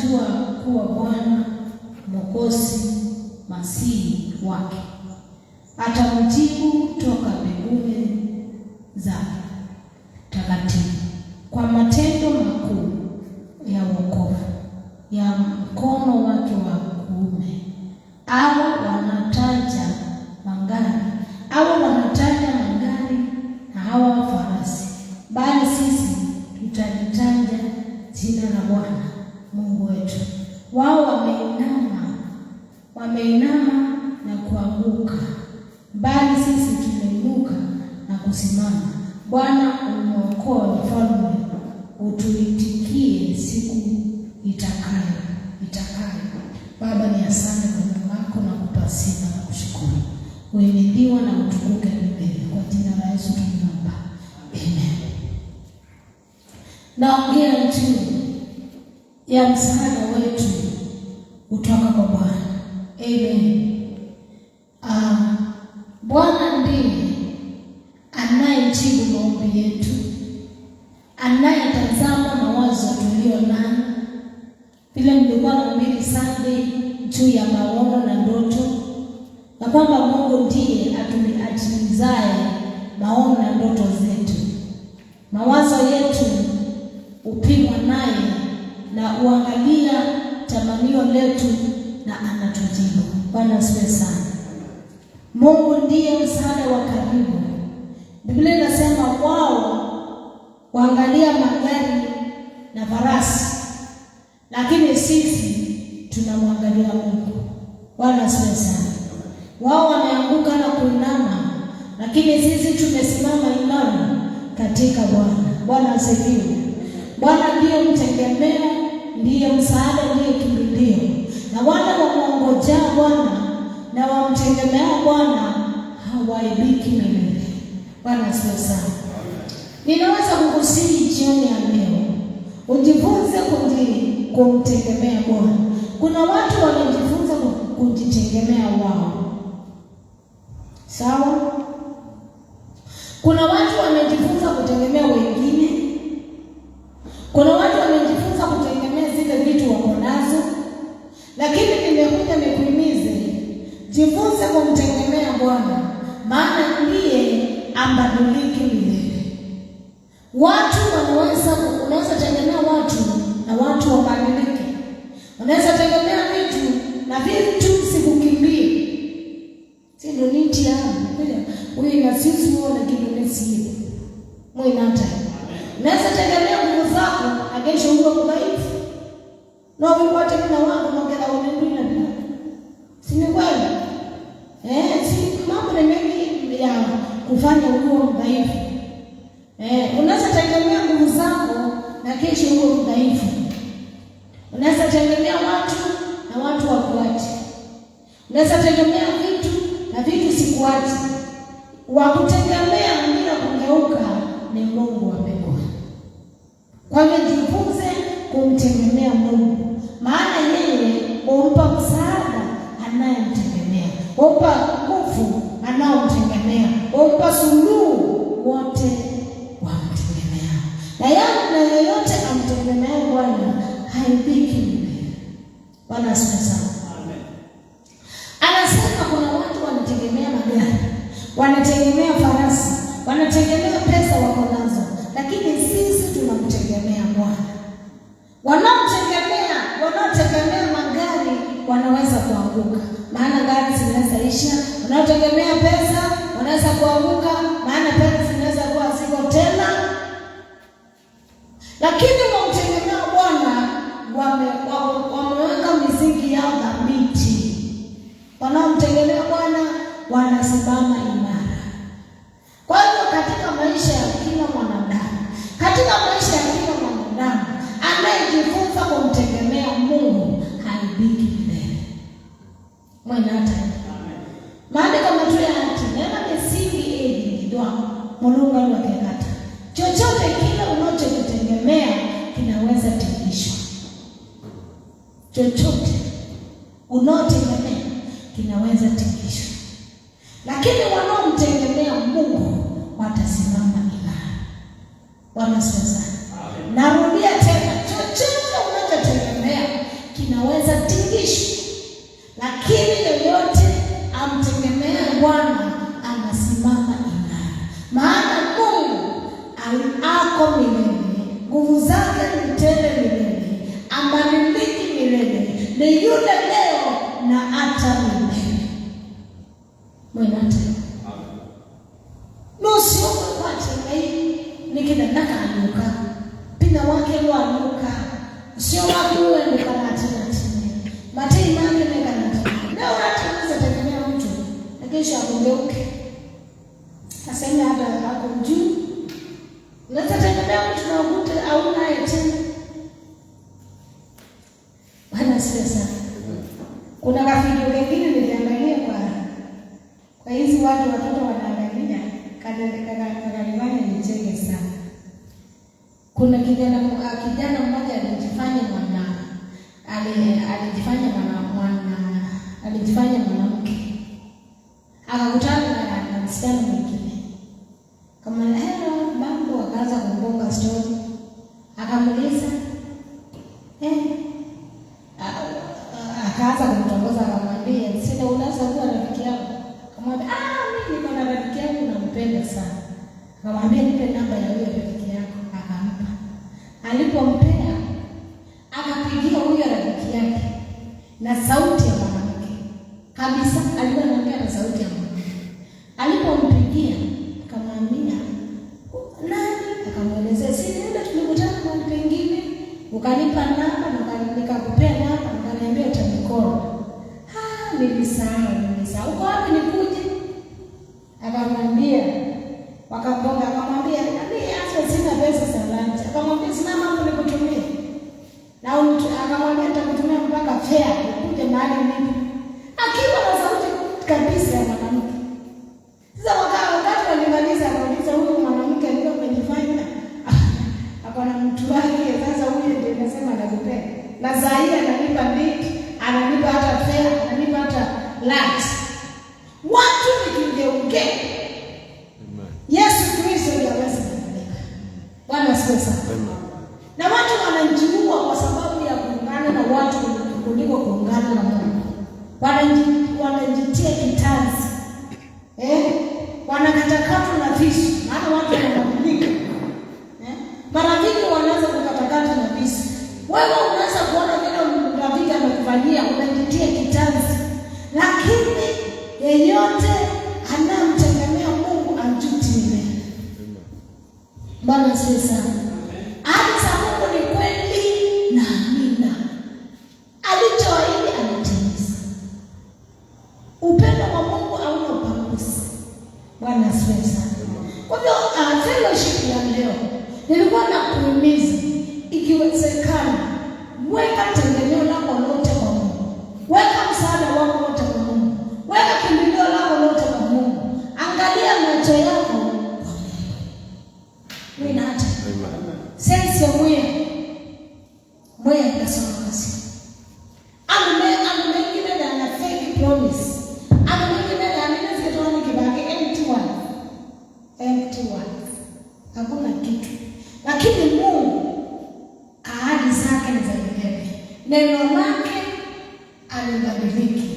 anamjua kuwa Bwana Mwokozi Masihi wake atamjibu toka mbinguni zake takatifu kwa matendo makuu ya wokovu ya mkono wake wa kuume. Au wanataja magari na hawa farasi, bali sisi tutalitaja jina la Bwana Mungu wetu. Wao wameinama na kuanguka, bali sisi tumeinuka na kusimama. Bwana umuokoe mfalme, utuitikie siku itakayo. Baba, ni asante kwa neno lako na kupa sifa na kushukuru. Uhimidiwa na utukuke milele. Kwa jina la Yesu tunaomba. Amen. Naongea juu ya msaada wetu kutoka kwa Bwana. Amen. Bwana ndiye anayejibu maombi yetu, anayetazama mawazo tuliyo nayo. Vile nilikuwa nahubiri Sunday juu ya maono na ndoto, na kwamba Mungu ndiye atimizaye maono na ndoto zetu. Mawazo yetu upimwa naye na uangalia tamanio letu na anatujibu. Bwana asifiwe sana. Mungu ndiye msaada wa karibu. Biblia inasema wao waangalia magari na farasi, lakini sisi tunamwangalia Mungu. Bwana asifiwe sana. Wao wameanguka na kuinama, lakini sisi tumesimama imara katika Bwana. Bwana asifiwe. Bwana ndiye mtegemeo, ndiye msaada, ndiye kimbilio. Na wale wanaongojea Bwana na wamtegemea Bwana hawaibiki milele. Bwana asifiwe sana. Ninaweza kukusihi jioni ya leo ujifunze kumtegemea Bwana. Kuna watu wanajifunza kujitegemea wao. Sawa? Kuna watu wanajifunza kutegemea wengine. Kuna watu wanajifunza kutegemea zile vitu wako nazo. Lakini nimekuja nikuhimize, jifunze kumtegemea Bwana, maana ndiye ambadiliki milele. Unaweza tegemea watu na watu wabadilike. Unaweza tegemea vitu na vitu sikukimbie. Sio niti yangu. Wewe na sisi muone kinonesi. Mwenata. Unaweza tegemea nguvu zako na kesho uwe mdhaifu. Na upate na wangu ngela unaenda bila. Si ni kweli? Si mambo ni mengi ya kufanya uwe mdhaifu. Unaweza tegemea nguvu zako na kesho uwe mdhaifu. Unaweza tegemea watu na watu wakuache. Unaweza tegemea vitu na vitu sikuache. Wakutegemea bila kugeuka ni Mungu wa mbinguni. Kwa hiyo jifunze kumtegemea Mungu, maana yeye humpa msaada anayemtegemea, humpa nguvu anaomtegemea, humpa suluhu wote wamtegemea. Na yeyote amtegemea Bwana haibiki milele. Bwana asifiwe sana. Amen. Anasema kuna watu wanategemea magari, wanategemea farasi, wanategemea pesa wako nazo, lakini sisi tunamtegemea Bwana. Wanaotegemea magari wanaweza kuanguka, maana gari zinaweza isha. Wanaotegemea pesa wanaweza kuanguka, maana pesa zinaweza kuwa ziko tena. Lakini wamtegemea Bwana wameweka misingi yao thabiti. Wanaomtegemea Bwana wanasimama imara. Kwa hiyo katika maisha ya kila mwanadamu, anayejifunza kumtegemea Mungu haibiki milele. Mwenata. Maana kama tu ya nena misingi ndio Mungu anakata. Chochote kile unachotegemea kinaweza tingishwa. Chochote unachotegemea kinaweza tingishwa. Lakini wanaomtegemea Mungu watasimama imara. Bwana asifiwe sana. Narudia tena, chochote unachotegemea ako milele, nguvu zake ni tele milele, ambadiliki milele, ni yule leo na hata milele. Mwenate nusioko kwa chengai nikidandaka anuka pina wake wanuka sio wake uenuka natina tine mate imani neka natina leo unatimiza tegemea mtu na kesho akungeuke aseme hata ako juu. Unaweza tegemea mtu na ukute au naye tena. Bwana sasa kuna kafidio kingine niliangalia kwa hizi watoto wanaangalia kanifanya nicheke sana. Kuna kijana mmoja alijifanya mwanamke. Akakutana na msichana mwingine. Kama hello mambo, akaanza kumbonga story. Akamuuliza akaanza kumtongoza, akamwambia sina unaweza kuwa rafiki yako. Akamwambia mimi niko na rafiki yangu nampenda sana. Akamwambia nipe namba ya huyo rafiki yako. Akampa. Alipompea akapigia huyo rafiki yake na sauti ya mwanamke kabisa, alikuwa anaongea na sauti ya mwanamke. Alipompigia akamwambia nani, akamwelezea sisi ndio tulikutana mahali pengine, ukanipa namba na nikakupea namba, ukaniambia utanikola. Nilisahau. Uko wapi nikuje? Akamwambia wakabonga, akamwambia nani hata sina pesa za lunch. Akamwambia sina mambo nikutumie. Na akamwambia nitakutumia mpaka fare ukuje mahali mimi. Akiwa na sauti kabisa ya mwanamke. Sasa wakati walimaliza akauliza huyu mwanamke ndio amejifanya akona mtu wake. Sasa huyu ndiye anasema anakupea. Na zaidi ananipa date, ananipa hata fare, ananipa hata lunch. Watu nikigeuke. Yesu Kristo ndiye anaweza kubadilika. Bwana asifiwe sana. Na watu wanajiua kwa sababu ya kuungana na watu kuliko kuungana na Mungu. Wanajitia kitanzi. Wanakatakata na visu. Maana watu wanabadilika. Marafiki wanaweza kukatakata na visu. Wewe unaweza kuona vile rafiki amekufanyia, unajitia kitanzi. Lakini yeyote anamtegemea Mungu ajuti milele. Bwana asifiwe sana. Ahadi za Mungu ni kweli na amina. Alichoahidi anatimiza. Upendo wa Mungu hauna ubaguzi. Bwana asifiwe sana. Kwa hivyo fellowship ya leo nilikuwa nakuhimiza ikiwezekana weka tegemeo lako lote kwa Mungu. Weka msaada wako wote kwa Mungu. Weka kimbilio lako lote kwa Mungu. Angalia macho yako kwa Mungu. Ninaata. Sensi ya mwe kasoma kasi. Ame na fake promise. Ame na anaweza kibaki empty one. Hakuna kitu. Lakini Mungu ahadi zake ni za milele. Neno lake alibadiliki.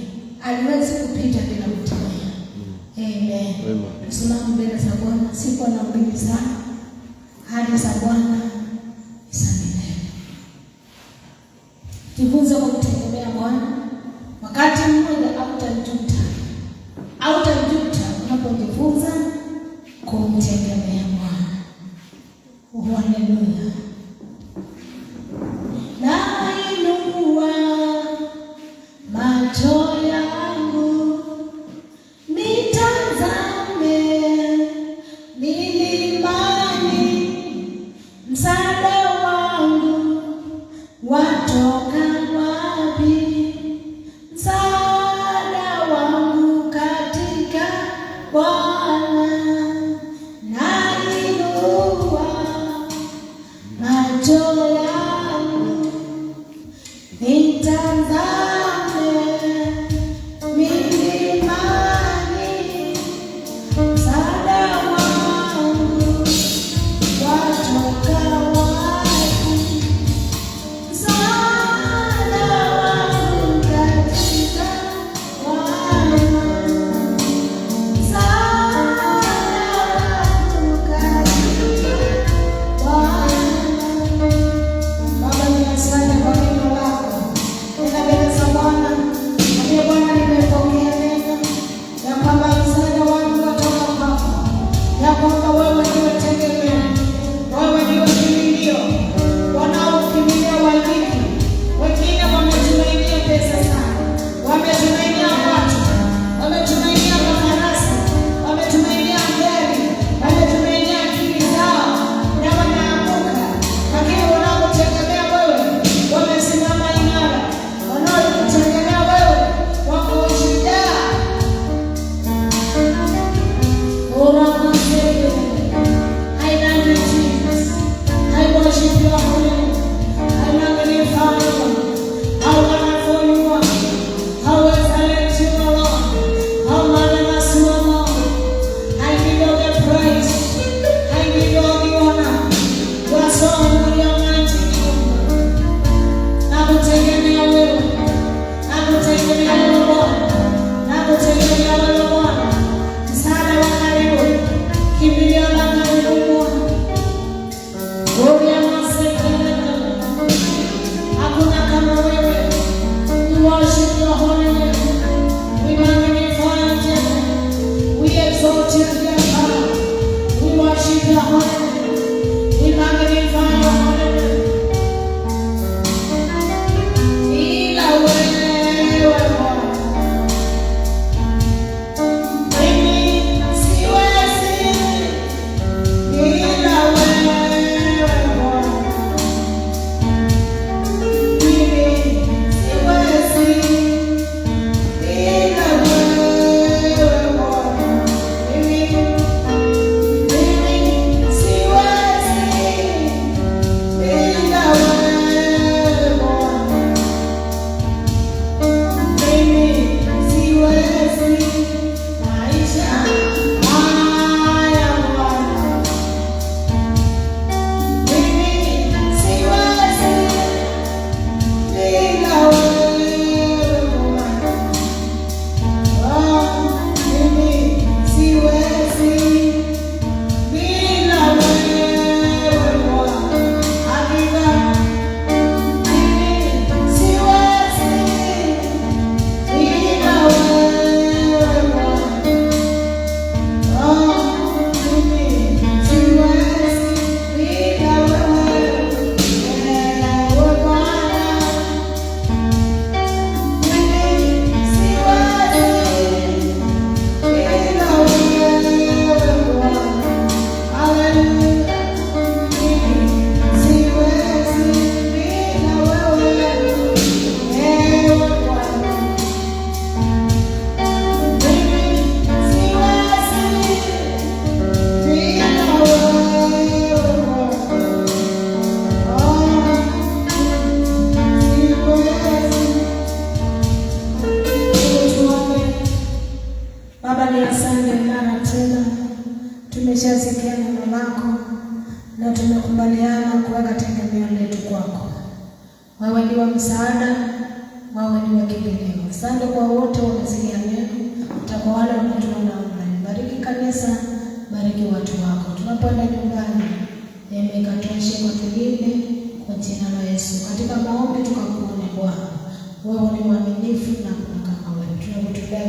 Aliwezi kupita bila kutimia. Amen. Tusimame mbele za Bwana. Siku na mbili sana. Ahadi za Bwana ni za milele. Jifunze kumtegemea Bwana. Wakati mmoja hautajuta. Hautajuta unapojifunza kumtegemea Bwana. Haleluya. Nainua macho yangu nitazame milimani, msaada wangu watoka wapi? Msaada wangu katika Bwana. Nainua macho yangu nitazame milimani, msaada wangu watoka wapi? Msaada wangu katika Bwana. Msaada wangu katika Bwana. wa msaada, wawe ni wa kipekee. Asante kwa wote wanasikia neno, hata kwa wale wanatuona online. Bariki kanisa, bariki watu wako. Tunapoenda nyumbani, neema ikatoshe kwa tulinde kwa jina la Yesu. Katika maombi tukakuone Bwana. Wewe ni mwaminifu na kuna kama wewe. Tunakutolea